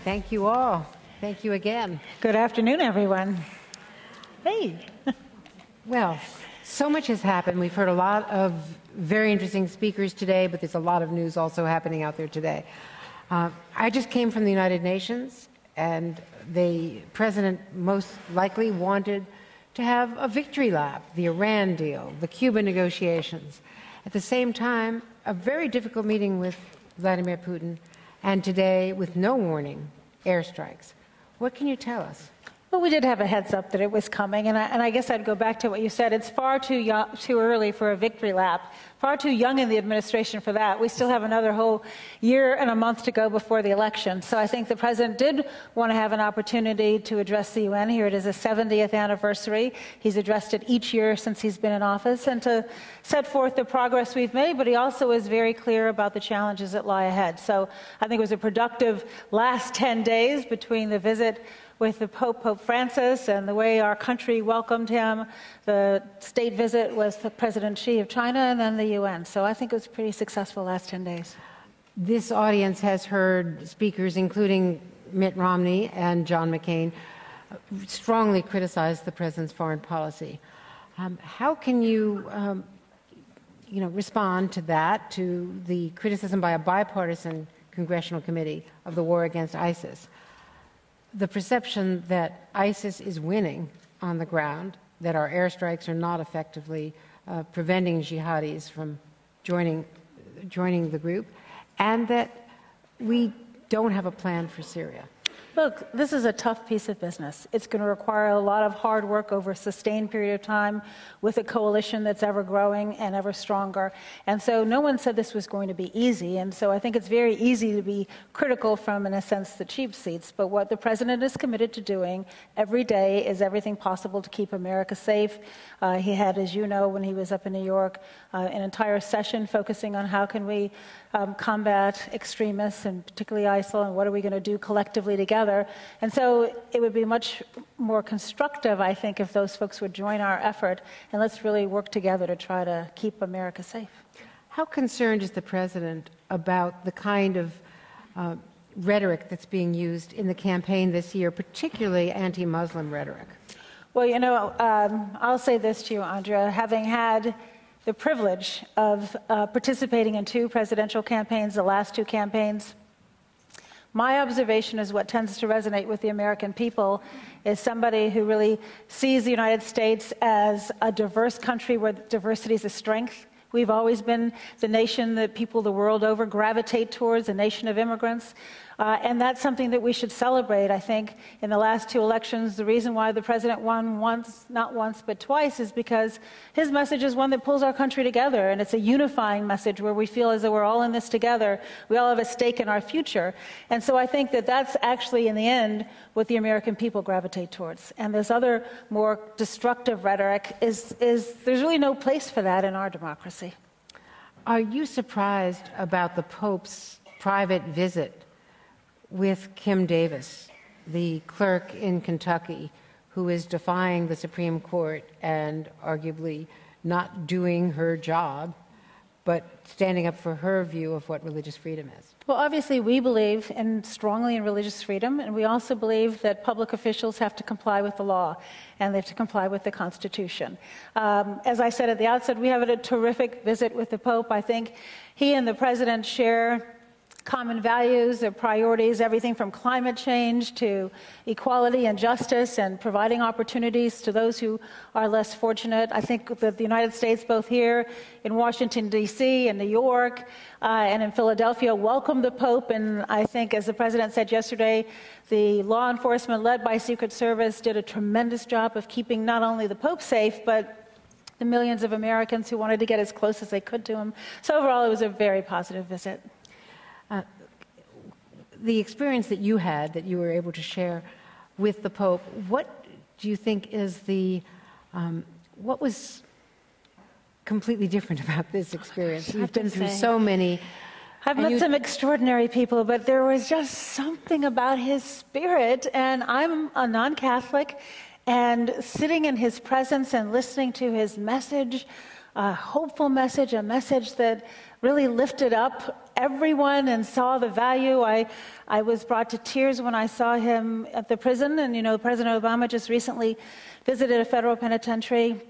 Thank you all. Thank you again. Good afternoon, everyone. Hey. Well, so much has happened. We've heard a lot of very interesting speakers today, but there's a lot of news also happening out there today. I just came from the United Nations, and the president most likely wanted to have a victory lap, the Iran deal, the Cuba negotiations. At the same time, a very difficult meeting with Vladimir Putin, and today, with no warning, airstrikes. What can you tell us? Well, we did have a heads up that it was coming, and I guess I'd go back to what you said. It's far too early for a victory lap, far too young in the administration for that. We still have another whole year and a month to go before the election. So I think the president did want to have an opportunity to address the UN. Here it is, a 70th anniversary. He's addressed it each year since he's been in office, and to set forth the progress we've made, but he also is very clear about the challenges that lie ahead. So I think it was a productive last 10 days between the visit with the Pope Francis, and the way our country welcomed him, the state visit with President Xi of China, and then the UN. So I think it was a pretty successful last 10 days. This audience has heard speakers, including Mitt Romney and John McCain, strongly criticize the president's foreign policy. How can you, respond to that, to the criticism by a bipartisan congressional committee of the war against ISIS? The perception that ISIS is winning on the ground, that our airstrikes are not effectively preventing jihadis from joining the group, and that we don't have a plan for Syria. Look, this is a tough piece of business. It's going to require a lot of hard work over a sustained period of time with a coalition that's ever growing and ever stronger. And so no one said this was going to be easy. And so I think it's very easy to be critical from, in a sense, the cheap seats. But what the president is committed to doing every day is everything possible to keep America safe. He had, as you know, when he was up in New York, an entire session focusing on how can we combat extremists, and particularly ISIL, and what are we going to do collectively together. And so it would be much more constructive, I think, if those folks would join our effort, and let's really work together to try to keep America safe. How concerned is the president about the kind of rhetoric that's being used in the campaign this year, particularly anti-Muslim rhetoric? Well, I'll say this to you, Andrea. Having had the privilege of participating in 2 presidential campaigns, the last 2 campaigns, my observation is what tends to resonate with the American people is somebody who really sees the United States as a diverse country where diversity is a strength. We've always been the nation that people the world over gravitate towards, a nation of immigrants. And that's something that we should celebrate. I think in the last 2 elections, the reason why the president won once, not once, but twice, is because his message is one that pulls our country together. And it's a unifying message where we feel as though we're all in this together. We all have a stake in our future. And so I think that that's actually, in the end, what the American people gravitate towards. And this other more destructive rhetoric there's really no place for that in our democracy. Are you surprised about the Pope's private visit with Kim Davis, the clerk in Kentucky, who is defying the Supreme Court and arguably not doing her job, but standing up for her view of what religious freedom is? Well, obviously, we believe strongly in religious freedom, and we also believe that public officials have to comply with the law, and they have to comply with the Constitution. As I said at the outset, we have a terrific visit with the Pope. I think he and the president share common values, their priorities, everything from climate change to equality and justice and providing opportunities to those who are less fortunate. I think that the United States, both here in Washington, D.C., in New York, and in Philadelphia, welcomed the Pope. And I think, as the president said yesterday, the law enforcement led by Secret Service did a tremendous job of keeping not only the Pope safe, but the millions of Americans who wanted to get as close as they could to him. So overall, it was a very positive visit. The experience that you had, that you were able to share with the Pope, what do you think is what was completely different about this experience? You've been through so many. I've met some extraordinary people, but there was just something about his spirit, and I'm a non-Catholic, and sitting in his presence and listening to his message, a hopeful message, a message that really lifted up everyone and saw the value. I was brought to tears when I saw him at the prison. And, you know, President Obama just recently visited a federal penitentiary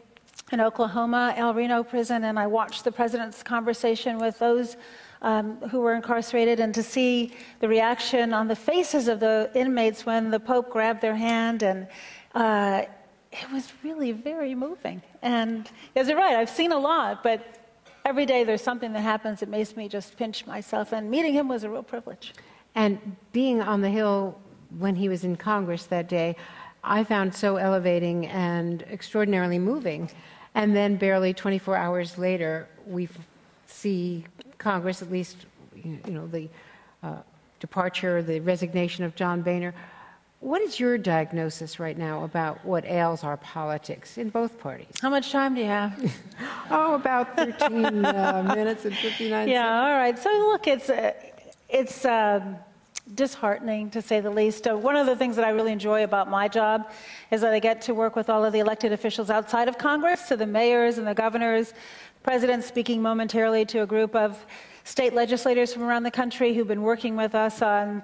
in Oklahoma, El Reno prison, and I watched the president's conversation with those who were incarcerated, and to see the reaction on the faces of the inmates when the Pope grabbed their hand, and it was really very moving. And you're right, I've seen a lot, but every day there's something that happens that makes me just pinch myself, and meeting him was a real privilege. And being on the Hill when he was in Congress that day, I found so elevating and extraordinarily moving. And then barely 24 hours later, we see Congress, at least, you know, the departure, the resignation of John Boehner. What is your diagnosis right now about what ails our politics in both parties? How much time do you have? Oh, about 13 minutes and 59 seconds. Yeah, all right. So look, it's disheartening, to say the least. One of the things that I really enjoy about my job is that I get to work with all of the elected officials outside of Congress, so the mayors and the governors, President speaking momentarily to a group of state legislators from around the country who've been working with us on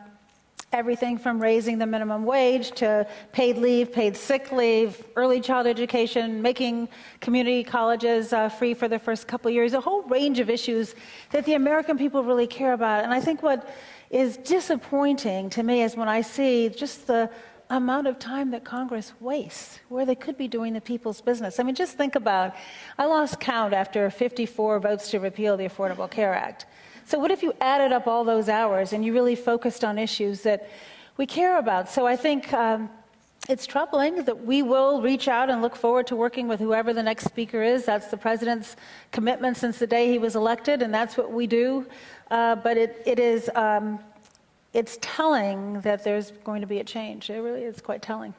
everything from raising the minimum wage to paid leave, paid sick leave, early child education, making community colleges free for the first couple of years, a whole range of issues that the American people really care about. And I think what is disappointing to me is when I see just the amount of time that Congress wastes, where they could be doing the people's business. I mean, just think about, I lost count after 54 votes to repeal the Affordable Care Act. So what if you added up all those hours and you really focused on issues that we care about? So I think it's troubling that we will reach out and look forward to working with whoever the next speaker is. That's the president's commitment since the day he was elected, and that's what we do. But it's telling that there's going to be a change. It really is quite telling.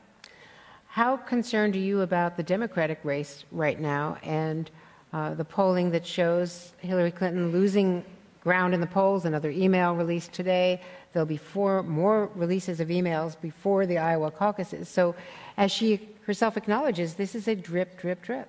How concerned are you about the Democratic race right now and the polling that shows Hillary Clinton losing ground in the polls? Another email released today. There'll be 4 more releases of emails before the Iowa caucuses. So as she herself acknowledges, this is a drip, drip, drip.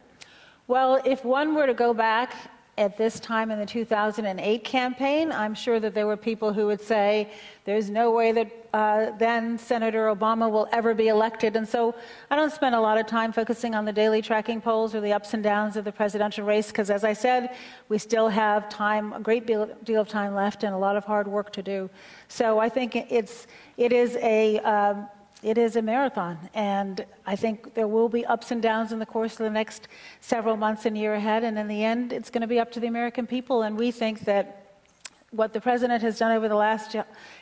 Well, if one were to go back at this time in the 2008 campaign, I'm sure that there were people who would say there's no way that then Senator Obama will ever be elected. And so I don't spend a lot of time focusing on the daily tracking polls or the ups and downs of the presidential race, because as I said, we still have time, a great deal of time left and a lot of hard work to do. So I think it is a marathon, and I think there will be ups and downs in the course of the next several months and year ahead, and in the end, it's going to be up to the American people, and we think that what the president has done over the last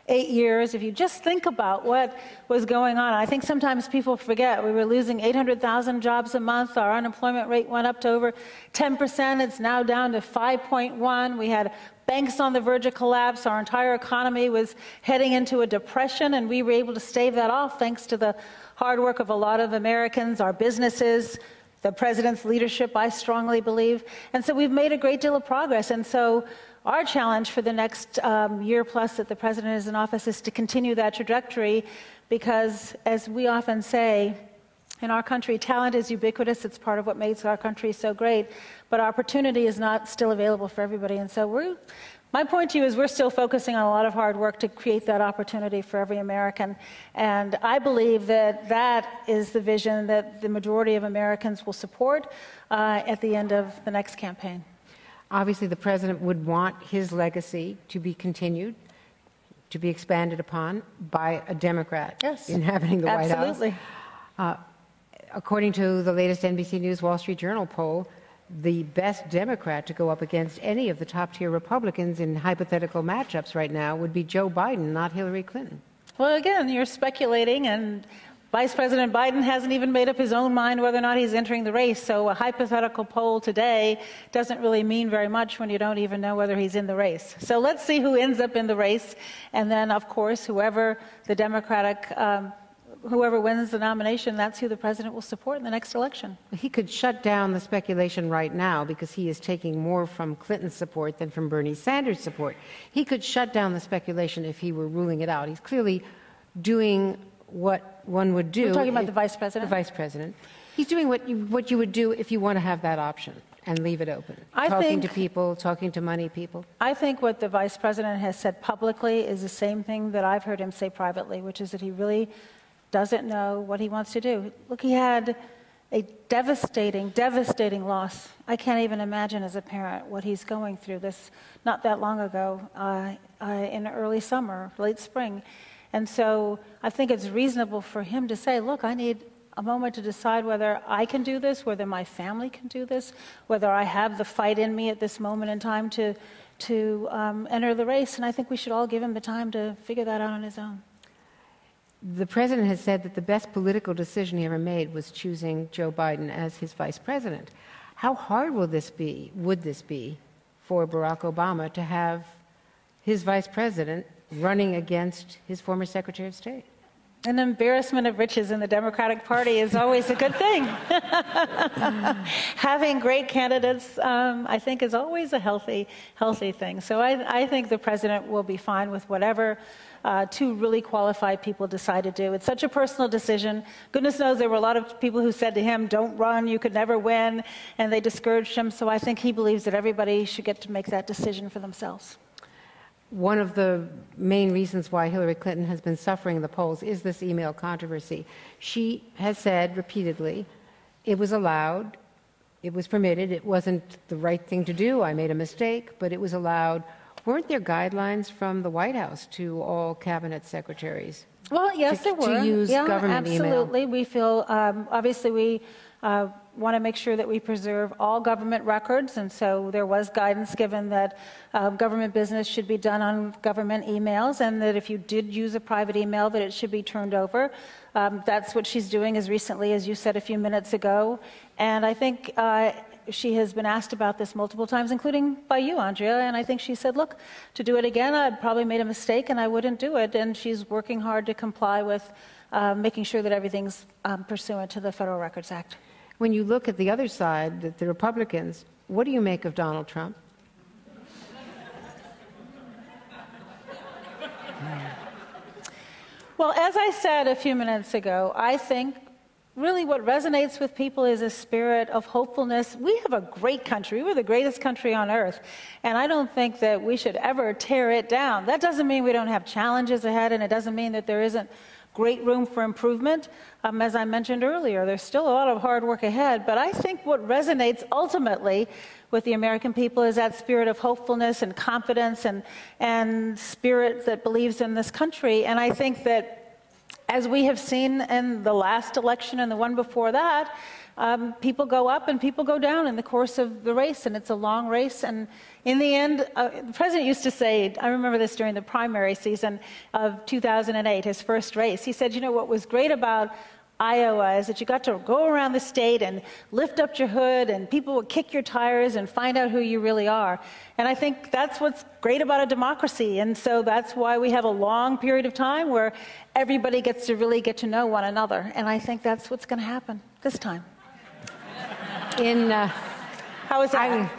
8 years, if you just think about what was going on, I think sometimes people forget we were losing 800,000 jobs a month, our unemployment rate went up to over 10%, it's now down to 5.1%, we had banks on the verge of collapse, our entire economy was heading into a depression, and we were able to stave that off thanks to the hard work of a lot of Americans, our businesses, the president's leadership, I strongly believe. And so we've made a great deal of progress. And so our challenge for the next year plus that the president is in office is to continue that trajectory, because as we often say, in our country, talent is ubiquitous. It's part of what makes our country so great. But opportunity is not still available for everybody. And so my point to you is we're still focusing on a lot of hard work to create that opportunity for every American. And I believe that that is the vision that the majority of Americans will support at the end of the next campaign. Obviously, the president would want his legacy to be continued, to be expanded upon by a Democrat inhabiting the White House. Absolutely. According to the latest NBC News Wall Street Journal poll, the best Democrat to go up against any of the top-tier Republicans in hypothetical matchups right now would be Joe Biden, not Hillary Clinton. Well, again, you're speculating, and Vice President Biden hasn't even made up his own mind whether or not he's entering the race. So a hypothetical poll today doesn't really mean very much when you don't even know whether he's in the race. So let's see who ends up in the race. And then, of course, whoever the Democratic whoever wins the nomination, that's who the president will support in the next election. He could shut down the speculation right now because he is taking more from Clinton's support than from Bernie Sanders' support. He could shut down the speculation if he were ruling it out. He's clearly doing what one would do. We're talking about the vice president? The vice president. He's doing what you would do if you want to have that option. and leave it open? I talking think- to people, talking to money people? I think what the vice president has said publicly is the same thing that I've heard him say privately, which is that he really doesn't know what he wants to do. Look, he had a devastating, devastating loss. I can't even imagine as a parent what he's going through this not that long ago in early summer, late spring. And so I think it's reasonable for him to say, look, I need a moment to decide whether I can do this, whether my family can do this, whether I have the fight in me at this moment in time to enter the race. And I think we should all give him the time to figure that out on his own. The president has said that the best political decision he ever made was choosing Joe Biden as his vice president. How hard would this be for Barack Obama to have his vice president running against his former Secretary of State? An embarrassment of riches in the Democratic Party is always a good thing. Having great candidates, I think, is always a healthy thing. So I think the president will be fine with whatever two really qualified people decide to do. It's such a personal decision. Goodness knows there were a lot of people who said to him, don't run, you could never win, and they discouraged him. So I think he believes that everybody should get to make that decision for themselves. One of the main reasons why Hillary Clinton has been suffering in the polls is this email controversy. She has said repeatedly, it was allowed, it was permitted, it wasn't the right thing to do, I made a mistake, but it was allowed. Weren't there guidelines from the White House to all cabinet secretaries? Well, yes, there were. To use government email? Absolutely. We feel, obviously, we want to make sure that we preserve all government records, and so there was guidance given that government business should be done on government emails, and that if you did use a private email, that it should be turned over. That's what she's doing as recently as you said a few minutes ago, and I think she has been asked about this multiple times, including by you, Andrea, and I think she said, look, to do it again, I'd probably made a mistake and I wouldn't do it, and she's working hard to comply with making sure that everything's pursuant to the Federal Records Act. When you look at the other side, the Republicans, what do you make of Donald Trump? Well, as I said a few minutes ago, I think really what resonates with people is a spirit of hopefulness. We have a great country. We're the greatest country on earth. And I don't think that we should ever tear it down. That doesn't mean we don't have challenges ahead, and it doesn't mean that there isn't great room for improvement. As I mentioned earlier, there's still a lot of hard work ahead, but I think what resonates ultimately with the American people is that spirit of hopefulness and confidence and spirit that believes in this country. And I think that as we have seen in the last election and the one before that, people go up and people go down in the course of the race, and it's a long race. And in the end, the president used to say, I remember this during the primary season of 2008, his first race, he said, you know, what was great about Iowa is that you got to go around the state and lift up your hood, and people would kick your tires and find out who you really are. And I think that's what's great about a democracy. And so that's why we have a long period of time where everybody gets to really get to know one another. And I think that's what's going to happen this time. How was that?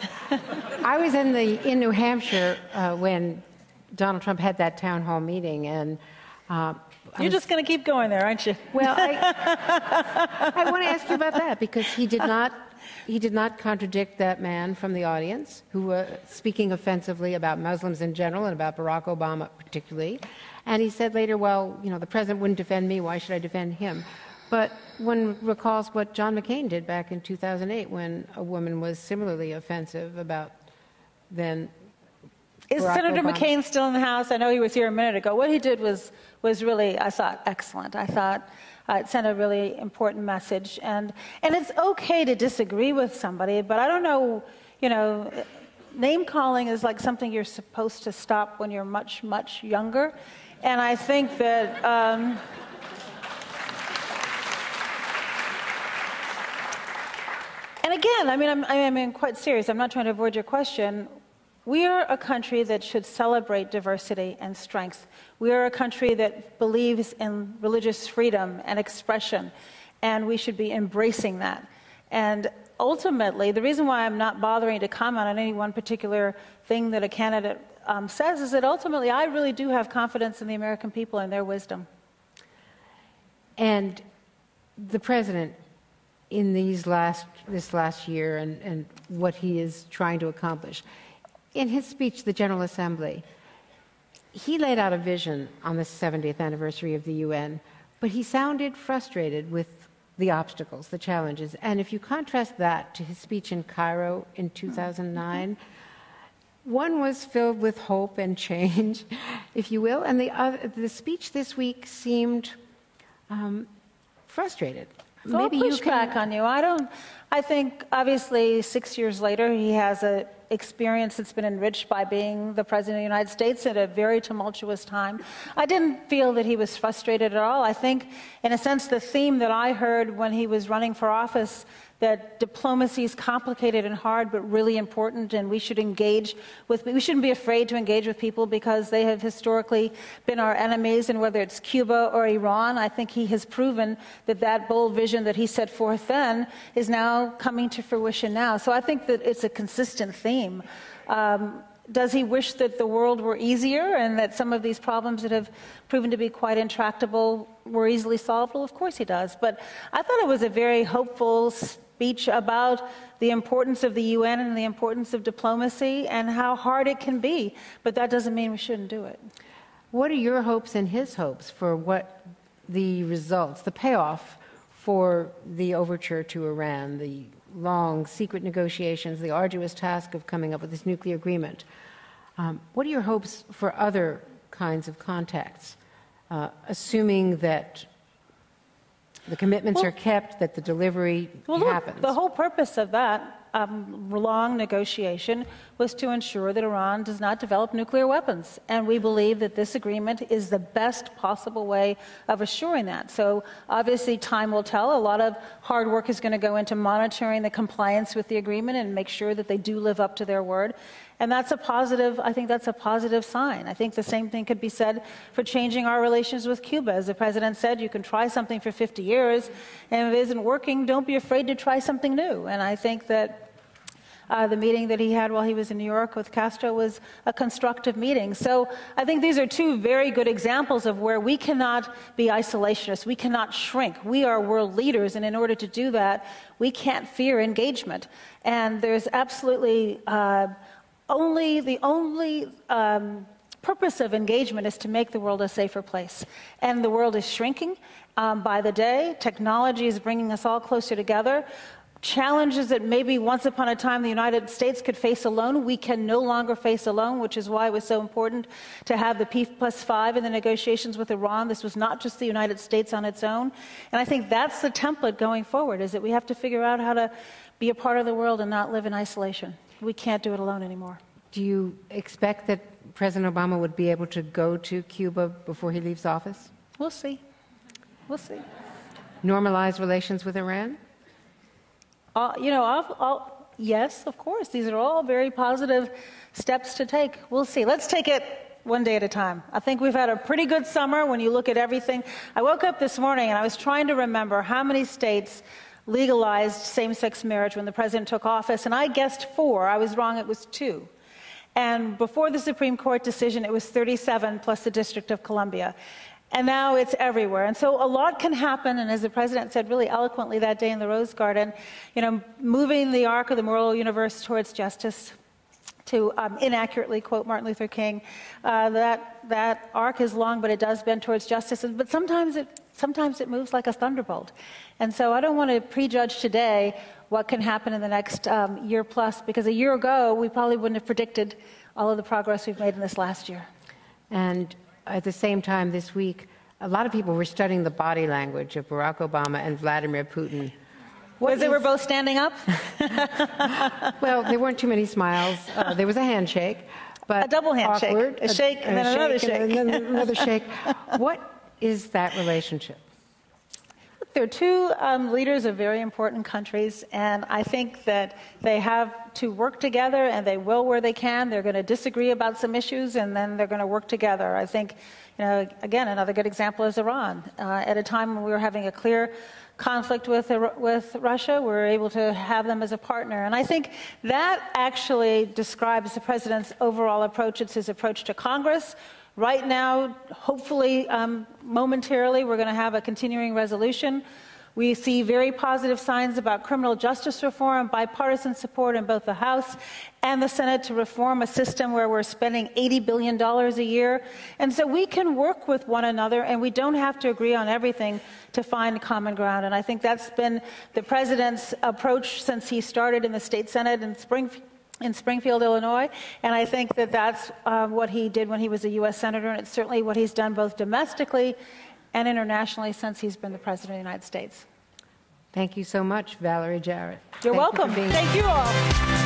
I was in New Hampshire when Donald Trump had that town hall meeting, and you're just going to keep going there, aren't you? Well, I want to ask you about that, because he did not contradict that man from the audience who was speaking offensively about Muslims in general and about Barack Obama particularly. And he said later, well, you know, the president wouldn't defend me, why should I defend him? But one recalls what John McCain did back in 2008 when a woman was similarly offensive about then Is Barack Senator Obama. McCain still in the House? I know he was here a minute ago. What he did was really, I thought, excellent. I thought it sent a really important message. And it's okay to disagree with somebody, but I don't know, you know, name calling is like something you're supposed to stop when you're much, much younger. And I think that and again, I mean, quite serious. I'm not trying to avoid your question. We are a country that should celebrate diversity and strength. We are a country that believes in religious freedom and expression, and we should be embracing that. And ultimately, the reason why I'm not bothering to comment on any one particular thing that a candidate says is that ultimately I really do have confidence in the American people and their wisdom. And the president, in these last this last year and what he is trying to accomplish. In his speech, the General Assembly, he laid out a vision on the 70th anniversary of the UN, but he sounded frustrated with the obstacles, the challenges. And if you contrast that to his speech in Cairo in 2009, one was filled with hope and change, if you will, and the speech this week seemed frustrated. So maybe I'll push back on you. I think, obviously, 6 years later, he has an experience that's been enriched by being the President of the United States at a very tumultuous time. I didn't feel that he was frustrated at all. I think, in a sense, the theme that I heard when he was running for office, that diplomacy is complicated and hard, but really important, and we should engage with, we shouldn't be afraid to engage with people because they have historically been our enemies, and whether it's Cuba or Iran, I think he has proven that that bold vision that he set forth then is now coming to fruition now. So I think that it's a consistent theme. Does he wish that the world were easier and that some of these problems that have proven to be quite intractable were easily solved? Well, of course he does. But I thought it was a very hopeful speech about the importance of the UN and the importance of diplomacy and how hard it can be. But that doesn't mean we shouldn't do it. What are your hopes and his hopes for what the results, the payoff for the overture to Iran, the long, secret negotiations, the arduous task of coming up with this nuclear agreement? What are your hopes for other kinds of contacts, assuming that the commitments are kept, that the delivery happens? Look, the whole purpose of that long negotiation was to ensure that Iran does not develop nuclear weapons. And we believe that this agreement is the best possible way of assuring that. So obviously time will tell. A lot of hard work is going to go into monitoring the compliance with the agreement and make sure that they do live up to their word. And that's a positive, I think that's a positive sign. I think the same thing could be said for changing our relations with Cuba. As the president said, you can try something for 50 years, and if it isn't working, don't be afraid to try something new. And I think that the meeting that he had while he was in New York with Castro was a constructive meeting. So I think these are two very good examples of where we cannot be isolationists. We cannot shrink. We are world leaders, and in order to do that, we can't fear engagement. And there's absolutely the only purpose of engagement is to make the world a safer place. And the world is shrinking by the day. Technology is bringing us all closer together. Challenges that maybe once upon a time the United States could face alone, we can no longer face alone, which is why it was so important to have the P+5 in the negotiations with Iran. This was not just the United States on its own. And I think that's the template going forward, is that we have to figure out how to be a part of the world and not live in isolation. We can't do it alone anymore. Do you expect that President Obama would be able to go to Cuba before he leaves office? We'll see. We'll see. Normalize relations with Iran? Yes, of course. These are all very positive steps to take. We'll see. Let's take it one day at a time. I think we've had a pretty good summer when you look at everything. I woke up this morning and I was trying to remember how many states legalized same-sex marriage when the president took office, and I guessed 4. I was wrong. It was 2. And before the Supreme Court decision, it was 37 plus the District of Columbia. And now it's everywhere. And so a lot can happen, and as the president said really eloquently that day in the Rose Garden, moving the arc of the moral universe towards justice, to inaccurately quote Martin Luther King, that arc is long, but it does bend towards justice. But sometimes it moves like a thunderbolt. And so I don't want to prejudge today what can happen in the next year plus, because a year ago, we probably wouldn't have predicted all of the progress we've made in this last year. And at the same time this week, a lot of people were studying the body language of Barack Obama and Vladimir Putin. Because they were both standing up? Well, there weren't too many smiles. There was a handshake, but a double handshake, awkward, a shake, and then another shake. And then another shake. What is that relationship? There are 2 leaders of very important countries, and I think that they have to work together, and they will where they can. They're going to disagree about some issues, and then they're going to work together. I think, again, another good example is Iran. At a time when we were having a clear conflict with Russia, we were able to have them as a partner. And I think that actually describes the president's overall approach. It's his approach to Congress. Right now, hopefully, momentarily, we're going to have a continuing resolution We see very positive signs about criminal justice reform, bipartisan support in both the House and the Senate to reform a system where we're spending $80 billion a year. And so we can work with one another, and we don't have to agree on everything to find common ground. And I think that's been the president's approach since he started in the state Senate in Springfield, Illinois. And I think that that's what he did when he was a U.S. Senator, and it's certainly what he's done both domestically and internationally since he's been the President of the United States. Thank you so much, Valerie Jarrett. You're welcome. Thank you all.